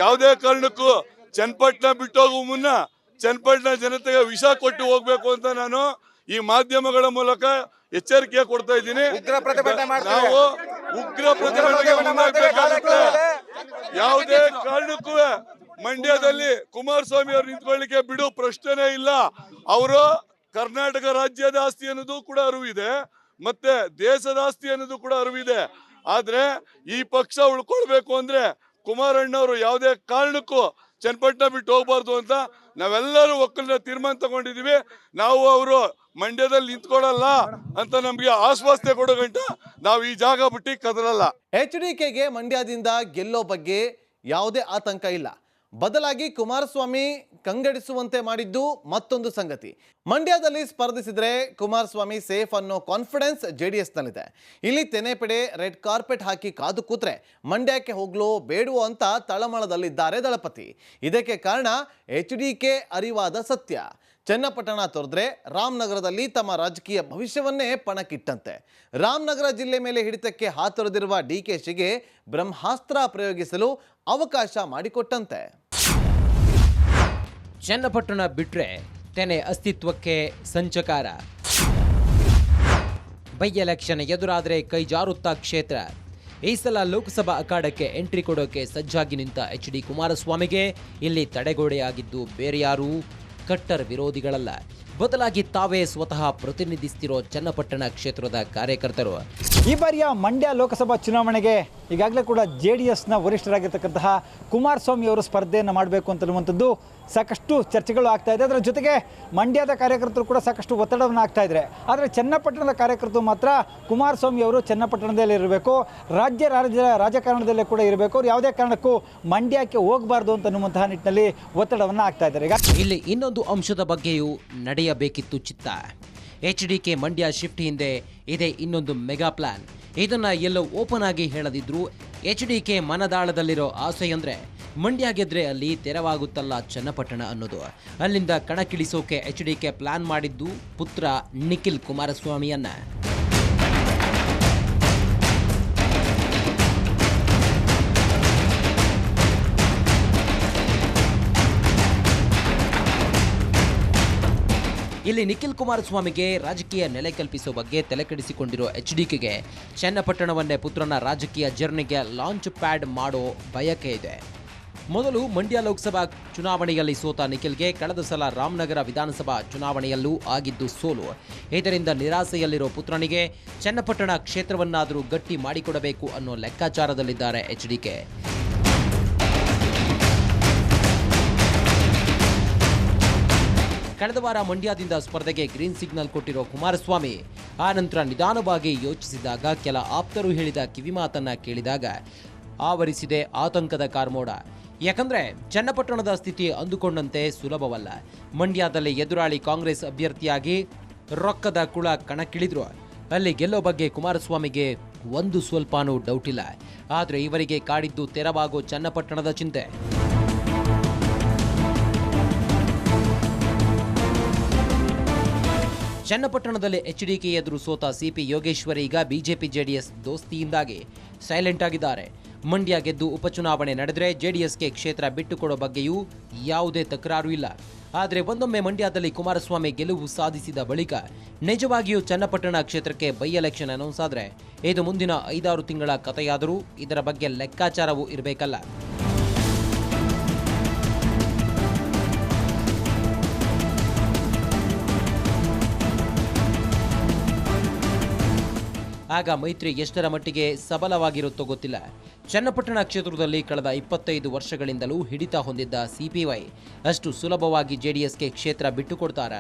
ಯಾವುದೇ ಕಾರಣಕ್ಕೂ ಚನ್ನಪಟ್ಟಣ ಬಿಟ್ಟೋಗುವ ಮುನ್ನ ಚನ್ನಪಟ್ಟಣ ಜನತೆಗೆ ವಿಷ ಕೊಟ್ಟು ಹೋಗ್ಬೇಕು ಅಂತ ನಾನು ಈ ಮಾಧ್ಯಮಗಳ ಮೂಲಕ ಎಚ್ಚರಿಕೆ ಕೊಡ್ತಾ ಇದ್ದೀನಿ. ನಾವು ಉಗ್ರ ಪ್ರತಿಭಟನೆಗೆ ಮುಂದಾಗಬೇಕಾಗುತ್ತೆ. ಯಾವುದೇ ಕಾರಣಕ್ಕೂ ಮಂಡ್ಯದಲ್ಲಿ ಕುಮಾರಸ್ವಾಮಿ ಅವರು ನಿಂತ್ಕೊಳ್ಳಿಕ್ಕೆ ಬಿಡೋ ಪ್ರಶ್ನೆನೇ ಇಲ್ಲ. ಅವರು ಕರ್ನಾಟಕ ರಾಜ್ಯದ ಆಸ್ತಿ ಅನ್ನೋದು ಕೂಡ ಅರಿವಿದೆ, ಮತ್ತೆ ದೇಶದ ಆಸ್ತಿ ಅನ್ನೋದು ಕೂಡ ಅರಿವಿದೆ. ಆದ್ರೆ ಈ ಪಕ್ಷ ಉಳ್ಕೊಳ್ಬೇಕು ಅಂದ್ರೆ ಕುಮಾರಣ್ಣವರು ಯಾವುದೇ ಕಾರಣಕ್ಕೂ ಚನ್ನಪಟ್ಟಣ ಬಿಟ್ಟು ಹೋಗ್ಬಾರ್ದು ಅಂತ ನಾವೆಲ್ಲರೂ ಒಕ್ಕಲಿನ ತೀರ್ಮಾನ ತಗೊಂಡಿದೀವಿ. ನಾವು ಅವರು ಮಂಡ್ಯದಲ್ಲಿ ನಿಂತ್ಕೊಳ್ಳಲ್ಲ ಅಂತ ನಮ್ಗೆ ಆಶ್ವಾಸನೆ ಕೊಡೋ ಗಂಟ ನಾವು ಈ ಜಾಗ ಬಿಟ್ಟು ಕದಲಲ್ಲ. HDKಗೆ ಮಂಡ್ಯದಿಂದ ಗೆಲ್ಲೋ ಬಗ್ಗೆ ಯಾವುದೇ ಆತಂಕ ಇಲ್ಲ. ಬದಲಾಗಿ ಕುಮಾರಸ್ವಾಮಿ ಕಂಗೆಡಿಸುವಂತೆ ಮಾಡಿದ್ದು ಮತ್ತೊಂದು ಸಂಗತಿ. ಮಂಡ್ಯದಲ್ಲಿ ಸ್ಪರ್ಧಿಸಿದ್ರೆ ಕುಮಾರಸ್ವಾಮಿ ಸೇಫ್ ಅನ್ನೋ ಕಾನ್ಫಿಡೆನ್ಸ್ JDSನಲ್ಲಿದೆ. ಇಲ್ಲಿ ತೆನೆಪಡೆ ರೆಡ್ ಕಾರ್ಪೆಟ್ ಹಾಕಿ ಕಾದು ಕೂತ್ರೆ ಮಂಡ್ಯಕ್ಕೆ ಹೋಗ್ಲೋ ಬೇಡವೋ ಅಂತ ತಳಮಳದಲ್ಲಿದ್ದಾರೆ ದಳಪತಿ. ಇದಕ್ಕೆ ಕಾರಣ HDK ಅರಿವಾದ ಸತ್ಯ. ಚನ್ನಪಟ್ಟಣ ತೊರೆದ್ರೆ ರಾಮನಗರದಲ್ಲಿ ತಮ್ಮ ರಾಜಕೀಯ ಭವಿಷ್ಯವನ್ನೇ ಪಣಕ್ಕಿಟ್ಟಂತೆ. ರಾಮನಗರ ಜಿಲ್ಲೆ ಮೇಲೆ ಹಿಡಿತಕ್ಕೆ ಹಾತೊರೆದಿರುವ DKಶಿಗೆ ಬ್ರಹ್ಮಾಸ್ತ್ರ ಪ್ರಯೋಗಿಸಲು ಅವಕಾಶ ಮಾಡಿಕೊಟ್ಟಂತೆ. ಚನ್ನಪಟ್ಟಣ ಬಿಟ್ರೆ ತೆನೆ ಅಸ್ತಿತ್ವಕ್ಕೆ ಸಂಚಕಾರ. ಬೈ ಎಲೆಕ್ಷನ್ ಎದುರಾದರೆ ಕೈಜಾರುತ್ತಾ ಕ್ಷೇತ್ರ. ಈ ಸಲ ಲೋಕಸಭಾ ಅಖಾಡಕ್ಕೆ ಎಂಟ್ರಿ ಕೊಡೋಕೆ ಸಜ್ಜಾಗಿ ನಿಂತ HD ಕುಮಾರಸ್ವಾಮಿಗೆ ಇಲ್ಲಿ ತಡೆಗೋಡೆಯಾಗಿದ್ದು ಬೇರೆ ಯಾರೂ ಕಟ್ಟರ್ ವಿರೋಧಿಗಳಲ್ಲ, ಬದಲಾಗಿ ತಾವೇ ಸ್ವತಃ ಪ್ರತಿನಿಧಿಸ್ತಿರೋ ಚನ್ನಪಟ್ಟಣ ಕ್ಷೇತ್ರದ ಕಾರ್ಯಕರ್ತರು. ಈ ಬಾರಿಯ ಮಂಡ್ಯ ಲೋಕಸಭಾ ಚುನಾವಣೆಗೆ ಈಗಾಗಲೇ ಕೂಡ JDSನ ವರಿಷ್ಠರಾಗಿರ್ತಕ್ಕಂತಹ ಕುಮಾರಸ್ವಾಮಿ ಅವರು ಸ್ಪರ್ಧೆಯನ್ನು ಮಾಡಬೇಕು ಅಂತನ್ನುವಂಥದ್ದು ಸಾಕಷ್ಟು ಚರ್ಚೆಗಳು ಆಗ್ತಾ ಇದೆ. ಅದರ ಜೊತೆಗೆ ಮಂಡ್ಯದ ಕಾರ್ಯಕರ್ತರು ಕೂಡ ಸಾಕಷ್ಟು ಒತ್ತಡವನ್ನು ಆಗ್ತಾ ಇದ್ದಾರೆ. ಆದರೆ ಚನ್ನಪಟ್ಟಣದ ಕಾರ್ಯಕರ್ತರು ಮಾತ್ರ ಕುಮಾರಸ್ವಾಮಿ ಅವರು ಚನ್ನಪಟ್ಟಣದಲ್ಲೇ ಇರಬೇಕು, ರಾಜಕಾರಣದಲ್ಲೇ ಕೂಡ ಇರಬೇಕು, ಅವ್ರು ಯಾವುದೇ ಕಾರಣಕ್ಕೂ ಮಂಡ್ಯಕ್ಕೆ ಹೋಗಬಾರ್ದು ಅಂತನ್ನುವಂತಹ ನಿಟ್ಟಿನಲ್ಲಿ ಒತ್ತಡವನ್ನು ಆಗ್ತಾ ಇದ್ದಾರೆ. ಇಲ್ಲಿ ಇನ್ನೊಂದು ಅಂಶದ ಬಗ್ಗೆಯೂ ನಡೆಯಬೇಕಿತ್ತು ಚಿತ್ತ. HDK ಮಂಡ್ಯ ಶಿಫ್ಟ್ ಹಿಂದೆ ಇದೆ ಇನ್ನೊಂದು ಮೆಗಾ ಪ್ಲಾನ್. ಇದನ್ನ ಎಲ್ಲೋ ಓಪನ್ ಆಗಿ ಹೇಳದಿದ್ರು HDK ಮನದಾಳದಲ್ಲಿರೋ ಆಸೆ ಅಂದ್ರೆ ಮಂಡ್ಯ ಗೆದ್ರೆ ಅಲ್ಲಿ ತೆರವಾಗುತ್ತಲ್ಲ ಚನ್ನಪಟ್ಟಣ ಅನ್ನೋದು. ಅಲ್ಲಿಂದ ಕಣಕ್ಕಿಳಿಸೋಕೆ HDK ಪ್ಲಾನ್ ಮಾಡಿದ್ದು ಪುತ್ರ ನಿಖಿಲ್ ಕುಮಾರಸ್ವಾಮಿಯನ್ನ. ಇಲ್ಲಿ ನಿಖಿಲ್ ಕುಮಾರಸ್ವಾಮಿಗೆ ರಾಜಕೀಯ ನೆಲೆ ಕಲ್ಪಿಸೋ ಬಗ್ಗೆ ತಲೆಕೆಡಿಸಿಕೊಂಡಿರೋ HDKಗೆ ಚನ್ನಪಟ್ಟಣವನ್ನೇ ಪುತ್ರನ ರಾಜಕೀಯ ಜರ್ನಿಗೆ ಲಾಂಚ್ ಪ್ಯಾಡ್ ಮಾಡೋ ಬಯಕೆ ಇದೆ. ಮೊದಲು ಮಂಡ್ಯ ಲೋಕಸಭಾ ಚುನಾವಣೆಯಲ್ಲಿ ಸೋತ ನಿಖಿಲ್ಗೆ ಕಳೆದ ಸಲ ರಾಮನಗರ ವಿಧಾನಸಭಾ ಚುನಾವಣೆಯಲ್ಲೂ ಆಗಿದ್ದು ಸೋಲು. ಇದರಿಂದ ನಿರಾಸೆಯಲ್ಲಿರೋ ಪುತ್ರನಿಗೆ ಚನ್ನಪಟ್ಟಣ ಕ್ಷೇತ್ರವನ್ನಾದರೂ ಗಟ್ಟಿ ಮಾಡಿಕೊಡಬೇಕು ಅನ್ನೋ ಲೆಕ್ಕಾಚಾರದಲ್ಲಿದ್ದಾರೆ HDK. ಕಳೆದ ವಾರ ಮಂಡ್ಯದಿಂದ ಸ್ಪರ್ಧೆಗೆ ಗ್ರೀನ್ ಸಿಗ್ನಲ್ ಕೊಟ್ಟಿರೋ ಕುಮಾರಸ್ವಾಮಿ ಆ ನಂತರ ನಿಧಾನವಾಗಿ ಯೋಚಿಸಿದಾಗ ಕೆಲ ಆಪ್ತರು ಹೇಳಿದ ಕಿವಿಮಾತನ್ನ ಕೇಳಿದಾಗ ಆವರಿಸಿದೆ ಆತಂಕದ ಕಾರ್ಮೋಡ. ಯಾಕಂದ್ರೆ ಚನ್ನಪಟ್ಟಣದ ಸ್ಥಿತಿ ಅಂದುಕೊಂಡಂತೆ ಸುಲಭವಲ್ಲ. ಮಂಡ್ಯದಲ್ಲಿ ಎದುರಾಳಿ ಕಾಂಗ್ರೆಸ್ ಅಭ್ಯರ್ಥಿಯಾಗಿ ರೊಕ್ಕದ ಕುಳ ಕಣಕ್ಕಿಳಿದ್ರು. ಅಲ್ಲಿ ಗೆಲ್ಲೋ ಬಗ್ಗೆ ಕುಮಾರಸ್ವಾಮಿಗೆ ಒಂದು ಸ್ವಲ್ಪನೂ ಡೌಟ್ ಇಲ್ಲ. ಆದರೆ ಇವರಿಗೆ ಕಾಡಿದ್ದು ತೆರವಾಗೋ ಚನ್ನಪಟ್ಟಣದ ಚಿಂತೆ. ಚನ್ನಪಟ್ಟಣದಲ್ಲಿ ಎಚ್ಡಿಕೆ ಎದುರು ಸೋತ ಸಿಪಿ ಯೋಗೇಶ್ವರ್ ಈಗ ಬಿಜೆಪಿ ಜೆಡಿಎಸ್ ದೋಸ್ತಿಯಿಂದಾಗಿ ಸೈಲೆಂಟ್ ಆಗಿದ್ದಾರೆ. ಮಂಡ್ಯ ಗೆದ್ದು ಉಪಚುನಾವಣೆ ನಡೆದರೆ ಜೆಡಿಎಸ್ಗೆ ಕ್ಷೇತ್ರ ಬಿಟ್ಟುಕೊಡೋ ಬಗ್ಗೆಯೂ ಯಾವುದೇ ತಕರಾರು ಇಲ್ಲ. ಆದರೆ ಒಂದೊಮ್ಮೆ ಮಂಡ್ಯದಲ್ಲಿ ಕುಮಾರಸ್ವಾಮಿ ಗೆಲುವು ಸಾಧಿಸಿದ ಬಳಿಕ ನಿಜವಾಗಿಯೂ ಚನ್ನಪಟ್ಟಣ ಕ್ಷೇತ್ರಕ್ಕೆ ಬೈ ಎಲೆಕ್ಷನ್ ಅನೌನ್ಸ್ ಆದರೆ ಇದು ಮುಂದಿನ 5-6 ತಿಂಗಳ ಕಥೆಯಾದರೂ ಇದರ ಬಗ್ಗೆ ಲೆಕ್ಕಾಚಾರವೂ ಇರಬೇಕಲ್ಲ. ಆಗ ಮೈತ್ರಿ ಎಷ್ಟರ ಮಟ್ಟಿಗೆ ಸಬಲವಾಗಿರುತ್ತೋ ಗೊತ್ತಿಲ್ಲ. ಚನ್ನಪಟ್ಟಣ ಕ್ಷೇತ್ರದಲ್ಲಿ ಕಳೆದ 25 ವರ್ಷಗಳಿಂದಲೂ ಹಿಡಿತ ಹೊಂದಿದ್ದ ಸಿಪಿವೈ ಅಷ್ಟು ಸುಲಭವಾಗಿ ಜೆಡಿಎಸ್ಗೆ ಕ್ಷೇತ್ರ ಬಿಟ್ಟುಕೊಡ್ತಾರ?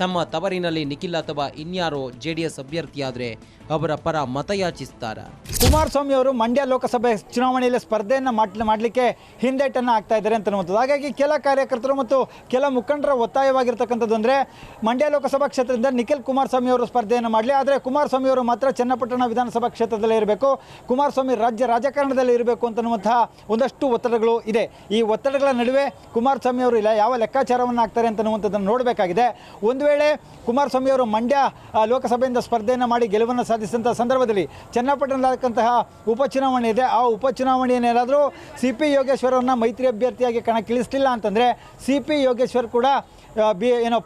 ತಮ್ಮ ತವರಿನಲ್ಲಿ ನಿಖಿಲ್ ಅಥವಾ ಇನ್ಯಾರೋ ಜೆಡಿಎಸ್ ಅಭ್ಯರ್ಥಿಯಾದರೆ ಅವರ ಪರ ಮತಯಾಚಿಸ್ತಾರ? ಕುಮಾರಸ್ವಾಮಿ ಅವರು ಮಂಡ್ಯ ಲೋಕಸಭೆ ಚುನಾವಣೆಯಲ್ಲಿ ಸ್ಪರ್ಧೆಯನ್ನು ಮಾಡಲಿಕ್ಕೆ ಹಿಂದೇಟನ್ನು ಆಗ್ತಾ ಇದ್ದಾರೆ ಅಂತನ್ನುವಂಥದ್ದು. ಹಾಗಾಗಿ ಕೆಲ ಕಾರ್ಯಕರ್ತರು ಮತ್ತು ಕೆಲ ಮುಖಂಡರ ಒತ್ತಾಯವಾಗಿರ್ತಕ್ಕಂಥದ್ದು ಅಂದರೆ ಮಂಡ್ಯ ಲೋಕಸಭಾ ಕ್ಷೇತ್ರದಿಂದ ನಿಖಿಲ್ ಕುಮಾರಸ್ವಾಮಿ ಅವರು ಸ್ಪರ್ಧೆಯನ್ನು ಮಾಡಲಿ, ಆದರೆ ಕುಮಾರಸ್ವಾಮಿ ಅವರು ಮಾತ್ರ ಚನ್ನಪಟ್ಟಣ ವಿಧಾನಸಭಾ ಕ್ಷೇತ್ರದಲ್ಲೇ ಇರಬೇಕು, ಕುಮಾರಸ್ವಾಮಿ ರಾಜಕಾರಣದಲ್ಲಿ ಇರಬೇಕು ಅಂತನ್ನುವಂತಹ ಒಂದಷ್ಟು ಒತ್ತಡಗಳು ಇದೆ. ಈ ಒತ್ತಡಗಳ ನಡುವೆ ಕುಮಾರಸ್ವಾಮಿ ಅವರು ಇಲ್ಲ ಯಾವ ಲೆಕ್ಕಾಚಾರವನ್ನು ಹಾಕ್ತಾರೆ ಅಂತನ್ನುವಂಥದ್ದನ್ನು ನೋಡಬೇಕಾಗಿದೆ. ಒಂದು ವೇಳೆ ಕುಮಾರಸ್ವಾಮಿ ಅವರು ಮಂಡ್ಯ ಲೋಕಸಭೆಯಿಂದ ಸ್ಪರ್ಧೆಯನ್ನು ಮಾಡಿ ಗೆಲುವನ್ನು ಸಾಧಿಸಿದಂಥ ಸಂದರ್ಭದಲ್ಲಿ ಚನ್ನಪಟ್ಟಣದಂತಹ ಉಪಚುನಾವಣೆ ಇದೆ, ಆ ಉಪಚುನಾವಣೆಯನ್ನೇನಾದರೂ ಸಿಪಿ ಯೋಗೇಶ್ವರ್ ಅವರನ್ನ ಮೈತ್ರಿ ಅಭ್ಯರ್ಥಿಯಾಗಿ ಕಣಕ್ಕಿಳಿಸಲಿಲ್ಲ ಅಂತಂದರೆ ಸಿಪಿ ಯೋಗೇಶ್ವರ್ ಕೂಡ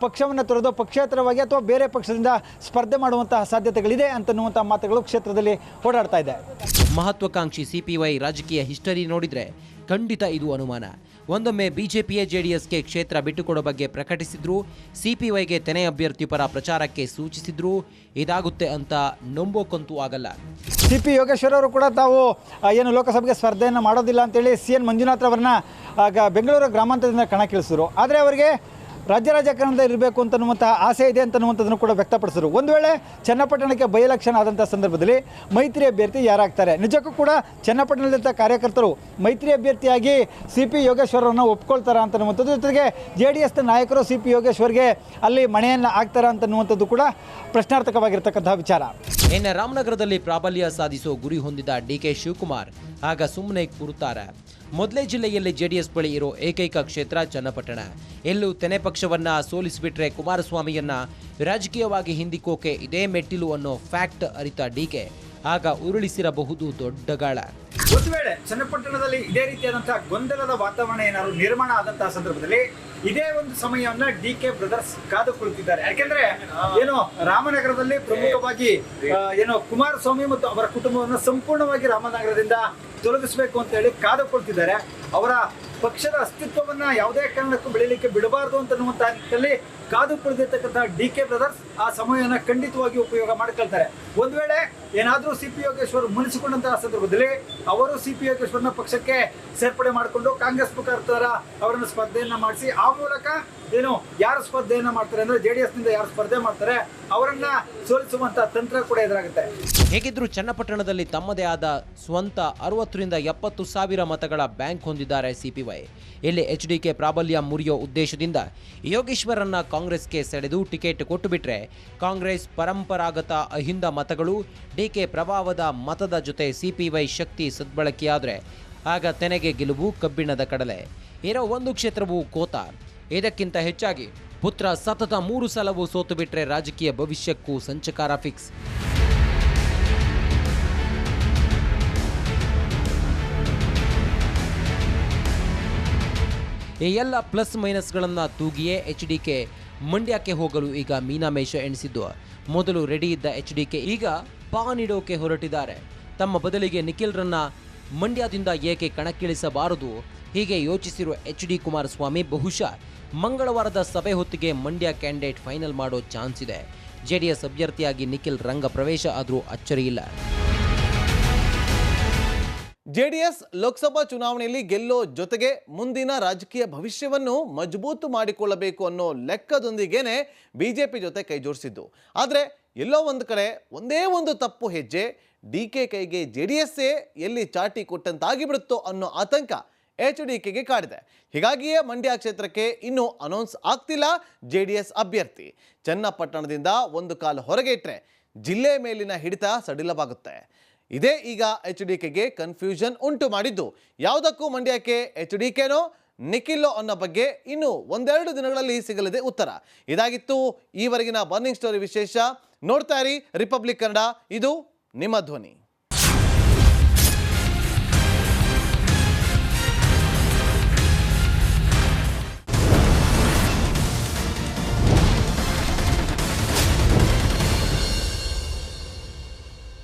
ಪಕ್ಷವನ್ನು ತೊರೆದು ಪಕ್ಷೇತರವಾಗಿ ಅಥವಾ ಬೇರೆ ಪಕ್ಷದಿಂದ ಸ್ಪರ್ಧೆ ಮಾಡುವಂತಹ ಸಾಧ್ಯತೆಗಳಿದೆ ಅಂತನ್ನುವಂಥ ಮಾತುಗಳು ಕ್ಷೇತ್ರದಲ್ಲಿ ಓಡಾಡ್ತಾ ಇದೆ. ಮಹತ್ವಾಕಾಂಕ್ಷಿ ಸಿಪಿವೈ ರಾಜಕೀಯ ಹಿಸ್ಟರಿ ನೋಡಿದರೆ ಖಂಡಿತ ಇದು ಅನುಮಾನ. ಒಂದೊಮ್ಮೆ ಬಿಜೆಪಿಯೇ ಜೆಡಿಎಸ್ಗೆ ಕ್ಷೇತ್ರ ಬಿಟ್ಟುಕೊಡೋ ಬಗ್ಗೆ ಪ್ರಕಟಿಸಿದ್ರು, ಸಿಪಿವೈಗೆ ತೆನೆ ಅಭ್ಯರ್ಥಿ ಪರ ಪ್ರಚಾರಕ್ಕೆ ಸೂಚಿಸಿದ್ರು. ಇದಾಗುತ್ತೆ ಅಂತ ನಂಬೋಕಂತೂ ಆಗಲ್ಲ. ಸಿಪಿ ಯೋಗೇಶ್ವರ್ ಅವರು ಕೂಡ ತಾವು ಲೋಕಸಭೆಗೆ ಸ್ಪರ್ಧೆಯನ್ನು ಮಾಡೋದಿಲ್ಲ ಅಂತೇಳಿ CN ಮಂಜುನಾಥ್ ಅವರನ್ನ ಬೆಂಗಳೂರು ಗ್ರಾಮಾಂತರದಿಂದ ಕಣಕ್ಕಿಳಿಸಿದ್ರು. ಆದರೆ ಅವರಿಗೆ ರಾಜ್ಯ ರಾಜಕಾರಣದಲ್ಲಿ ಇರಬೇಕು ಅಂತನ್ನುವಂತಹ ಆಸೆ ಇದೆ ಅಂತನ್ನುವಂಥದ್ದನ್ನು ಕೂಡ ವ್ಯಕ್ತಪಡಿಸಿದರು. ಒಂದು ವೇಳೆ ಚನ್ನಪಟ್ಟಣಕ್ಕೆ ಬೈ ಎಲೆಕ್ಷನ್ ಆದಂಥ ಸಂದರ್ಭದಲ್ಲಿ ಮೈತ್ರಿ ಅಭ್ಯರ್ಥಿ ಯಾರಾಗ್ತಾರೆ? ನಿಜಕ್ಕೂ ಕೂಡ ಚನ್ನಪಟ್ಟಣದಂಥ ಕಾರ್ಯಕರ್ತರು ಮೈತ್ರಿ ಅಭ್ಯರ್ಥಿಯಾಗಿ ಸಿಪಿ ಯೋಗೇಶ್ವರನ್ನು ಒಪ್ಕೊಳ್ತಾರ ಅಂತನ್ನುವಂಥದ್ದು, ಜೊತೆಗೆ JDSನ ನಾಯಕರು ಸಿಪಿ ಯೋಗೇಶ್ವರ್ಗೆ ಅಲ್ಲಿ ಮಣೆಯನ್ನು ಹಾಕ್ತಾರ ಅಂತನ್ನುವಂಥದ್ದು ಕೂಡ ಪ್ರಶ್ನಾರ್ಥಕವಾಗಿರ್ತಕ್ಕಂತಹ ವಿಚಾರ. ಇನ್ನು ರಾಮನಗರದಲ್ಲಿ ಪ್ರಾಬಲ್ಯ ಸಾಧಿಸೋ ಗುರಿ ಹೊಂದಿದ DK ಶಿವಕುಮಾರ್ ಆಗ ಸುಮ್ಮನೆ ಕೂರುತ್ತಾರೆ. ಮೊದಲೇ ಜಿಲ್ಲೆಯಲ್ಲಿ ಜೆಡಿಎಸ್ ಬಳಿ ಇರೋ ಏಕೈಕ ಕ್ಷೇತ್ರ ಚನ್ನಪಟ್ಟಣ. ಎಲ್ಲೂ ತೆನೆ ಪಕ್ಷವನ್ನ ಸೋಲಿಸಿಬಿಟ್ರೆ ಕುಮಾರಸ್ವಾಮಿಯನ್ನ ರಾಜಕೀಯವಾಗಿ ಹಿಂದಿಕ್ಕೋಕೆ ಇದೇ ಮೆಟ್ಟಿಲು ಅನ್ನೋ ಫ್ಯಾಕ್ಟ್ ಅರಿತ DK ಆಗ ಉರುಳಿಸಿರಬಹುದು ದೊಡ್ಡ ಗಾಳ. ಒಂದು ವೇಳೆ ಚನ್ನಪಟ್ಟಣದಲ್ಲಿ ಇದೇ ರೀತಿಯಾದಂತಹ ಗೊಂದಲದ ವಾತಾವರಣ ಏನಾದ್ರು ನಿರ್ಮಾಣ ಆದಂತಹ ಸಂದರ್ಭದಲ್ಲಿ ಇದೇ ಒಂದು ಸಮಯವನ್ನ DK ಬ್ರದರ್ಸ್ ಕಾದು ಕುಳಿತಿದ್ದಾರೆ. ಯಾಕೆಂದ್ರೆ ರಾಮನಗರದಲ್ಲಿ ಪ್ರಮುಖವಾಗಿ ಕುಮಾರಸ್ವಾಮಿ ಮತ್ತು ಅವರ ಕುಟುಂಬವನ್ನು ಸಂಪೂರ್ಣವಾಗಿ ರಾಮನಗರದಿಂದ ತೊಲಗಿಸಬೇಕು ಅಂತ ಹೇಳಿ ಕಾದು ಕುಳಿತಿದ್ದಾರೆ. ಅವರ ಪಕ್ಷದ ಅಸ್ತಿತ್ವವನ್ನ ಯಾವುದೇ ಕಾರಣಕ್ಕೂ ಬೆಳೀಲಿಕ್ಕೆ ಬಿಡಬಾರದು ಅಂತನ್ನುವಂತ ನಿಟ್ಟಿನಲ್ಲಿ ಕಾದು ಕುಳಿದಿರ್ತಕ್ಕಂತಹ DK ಬ್ರದರ್ಸ್ ಆ ಸಮಯವನ್ನು ಖಂಡಿತವಾಗಿ ಉಪಯೋಗ ಮಾಡ್ಕೊಳ್ತಾರೆ. ಒಂದು ವೇಳೆ ಏನಾದರೂ ಸಿಪಿ ಯೋಗೇಶ್ವರ್ ಮುನಿಸಿಕೊಂಡಂತಹ ಸಂದರ್ಭದಲ್ಲಿ ಅವರು ಸಿಪಿ ಯೋಗೇಶ್ವರ್ನ ಪಕ್ಷಕ್ಕೆ ಸೇರ್ಪಡೆ ಮಾಡಿಕೊಂಡು ಕಾಂಗ್ರೆಸ್ ಮುಖಾಂತರ ಅವರನ್ನು ಸ್ಪರ್ಧೆಯನ್ನ ಮಾಡಿಸಿ ಆ ಮೂಲಕ ಯಾರು ಸ್ಪರ್ಧೆಯನ್ನ ಮಾಡ್ತಾರೆ ಅಂದ್ರೆ JDSನಿಂದ ಯಾರು ಸ್ಪರ್ಧೆ ಮಾಡ್ತಾರೆ ಅವರನ್ನ ಸೋಲಿಸುವಂತ ತಂತ್ರ ಕೂಡ ಎದುರಾಗುತ್ತೆ. ಹೇಗಿದ್ರು ಚನ್ನಪಟ್ಟಣದಲ್ಲಿ ತಮ್ಮದೇ ಆದ ಸ್ವಂತ 60ರಿಂದ 70 ಸಾವಿರ ಮತಗಳ ಬ್ಯಾಂಕ್ ಹೊಂದಿದ್ದಾರೆ ಸಿಪಿವೈ. ಇಲ್ಲಿ HDK ಪ್ರಾಬಲ್ಯ ಮುರಿಯೋ ಉದ್ದೇಶದಿಂದ ಯೋಗೇಶ್ವರನ್ನ ಕಾಂಗ್ರೆಸ್ಗೆ ಸೆಳೆದು ಟಿಕೆಟ್ ಕೊಟ್ಟು ಬಿಟ್ರೆ ಕಾಂಗ್ರೆಸ್ ಪರಂಪರಾಗತ ಅಹಿಂದ ಮತಗಳು DK ಪ್ರಭಾವದ ಮತದ ಜೊತೆ ಸಿಪಿವೈ ಶಕ್ತಿ ಸದ್ಬಳಕೆಯಾದರೆ ಆಗ ತೆನೆಗೆ ಗೆಲುವು ಕಬ್ಬಿಣದ ಕಡಲೆ. ಇರೋ ಒಂದು ಕ್ಷೇತ್ರವು ಕೋತ. ಇದಕ್ಕಿಂತ ಹೆಚ್ಚಾಗಿ ಪುತ್ರ ಸತತ 3 ಸಲವೂ ಸೋತು ಬಿಟ್ರೆ ರಾಜಕೀಯ ಭವಿಷ್ಯಕ್ಕೂ ಸಂಚಕಾರ ಫಿಕ್ಸ್. ಈ ಎಲ್ಲ ಪ್ಲಸ್ ಮೈನಸ್ಗಳನ್ನು ತೂಗಿಯೇ HDK ಮಂಡ್ಯಕ್ಕೆ ಹೋಗಲು ಈಗ ಮೀನಾಮೇಷ ಎಣಿಸಿದ್ದು. ಮೊದಲು ರೆಡಿ ಇದ್ದ HDK ಈಗ ಪಾನಿಡೋಕೆ ಹೊರಟಿದ್ದಾರೆ. ತಮ್ಮ ಬದಲಿಗೆ ನಿಖಿಲ್ರನ್ನ ಮಂಡ್ಯದಿಂದ ಏಕೆ ಕಣಕ್ಕಿಳಿಸಬಾರದು ಹೀಗೆ ಯೋಚಿಸಿರುವ HD ಕುಮಾರಸ್ವಾಮಿ ಬಹುಶಃ ಮಂಗಳವಾರದ ಸಭೆ ಹೊತ್ತಿಗೆ ಮಂಡ್ಯ ಕ್ಯಾಂಡಿಡೇಟ್ ಫೈನಲ್ ಮಾಡೋ ಚಾನ್ಸ್ ಇದೆ. JDS ಅಭ್ಯರ್ಥಿಯಾಗಿ ನಿಖಿಲ್ ರಂಗ ಪ್ರವೇಶ ಆದರೂ ಅಚ್ಚರಿಯಿಲ್ಲ. JDS ಲೋಕಸಭಾ ಚುನಾವಣೆಯಲ್ಲಿ ಗೆಲ್ಲೋ ಜೊತೆಗೆ ಮುಂದಿನ ರಾಜಕೀಯ ಭವಿಷ್ಯವನ್ನು ಮಜಬೂತು ಮಾಡಿಕೊಳ್ಳಬೇಕು ಅನ್ನೋ ಲೆಕ್ಕದೊಂದಿಗೇನೆ ಬಿಜೆಪಿ ಜೊತೆ ಕೈ ಜೋಡಿಸಿದ್ದು. ಆದರೆ ಎಲ್ಲೋ ಒಂದು ಕಡೆ ಒಂದೇ ಒಂದು ತಪ್ಪು ಹೆಜ್ಜೆ DK ಕೈಗೆ JDSೇ ಎಲ್ಲಿ ಚಾಟಿ ಕೊಟ್ಟಂತಾಗಿಬಿಡುತ್ತೋ ಅನ್ನೋ ಆತಂಕ HDKಗೆ ಕಾಡಿದೆ. ಹೀಗಾಗಿಯೇ ಮಂಡ್ಯ ಕ್ಷೇತ್ರಕ್ಕೆ ಇನ್ನೂ ಅನೌನ್ಸ್ ಆಗ್ತಿಲ್ಲ JDS ಅಭ್ಯರ್ಥಿ. ಚನ್ನಪಟ್ಟಣದಿಂದ ಒಂದು ಕಾಲು ಹೊರಗೆ ಇಟ್ಟರೆ ಜಿಲ್ಲೆ ಮೇಲಿನ ಹಿಡಿತ ಸಡಿಲವಾಗುತ್ತೆ. ಇದೇ ಈಗ HDKಗೆ ಕನ್ಫ್ಯೂಷನ್ ಉಂಟು ಮಾಡಿದ್ದು. ಯಾವುದಕ್ಕೂ ಮಂಡ್ಯಕ್ಕೆ HDKನೋ ನಿಖಿಲ್ಲೋ ಅನ್ನೋ ಬಗ್ಗೆ ಇನ್ನು ಒಂದೆರಡು ದಿನಗಳಲ್ಲಿ ಸಿಗಲಿದೆ ಉತ್ತರ. ಇದಾಗಿತ್ತು ಈವರೆಗಿನ ಬರ್ನಿಂಗ್ ಸ್ಟೋರಿ ವಿಶೇಷ. ನೋಡ್ತಾ ಇರಿ ರಿಪಬ್ಲಿಕ್ ಕನ್ನಡ, ಇದು ನಿಮ್ಮ ಧ್ವನಿ.